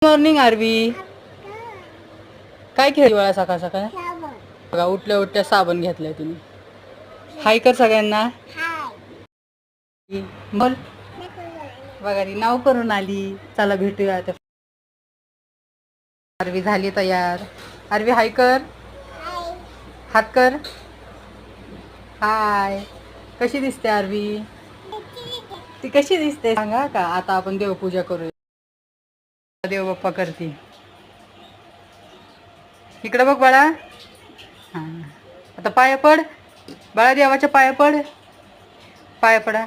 Morning RV. काय खेळली बाळा सकाळ सकाळ? बघा उठल्या उठल्या साबण घेतलाय तुम्ही. हाय कर सगळ्यांना. बोल. बघा ती नाव करून आली. चला भेटूया आता. आरवी झाली तयार. आरवी हाय कर. हात कर. हाय. कशी दिसते आरवी? ती कशी दिसते सांगा का? आता आपण देवपूजा करूया. देव बाप्पा करते. इकडे बघ बाळा. हा आता पाया पड. बाळा देवाच्या पाया पड. पाया पडा.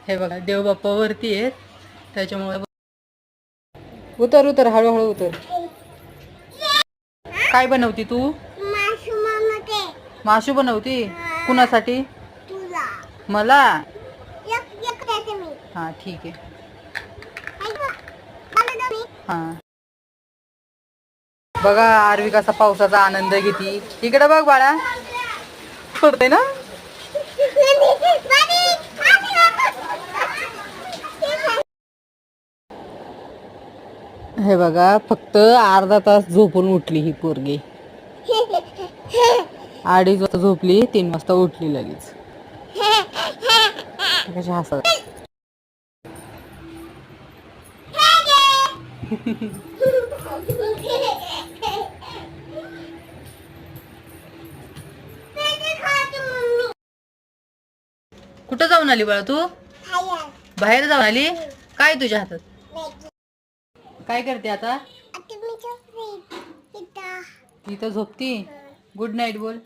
हे बघा देव बाप्पा वरती आहेत त्याच्यामुळे. उतर उतर हळूहळू उतर. काय बनवती तू? माशू बनवती. कुणासाठी? मला. हा ठीक आहे. हा बघा आरवी कसा पावसाचा आनंद घेती. इकडे बघ बाळा. पडते ना. हे बघा फक्त अर्धा तास झोपून उठली ही पोरगी. 2:30 वाजता झोपली, 3 वाजता उठली लगेच. कशी हसत. कुठं जाऊन आली बाळा तू? बाहेर जाऊन आली. काय तुझ्या हातात? काय करते आता? इथं झोपती. गुड नाईट बोल.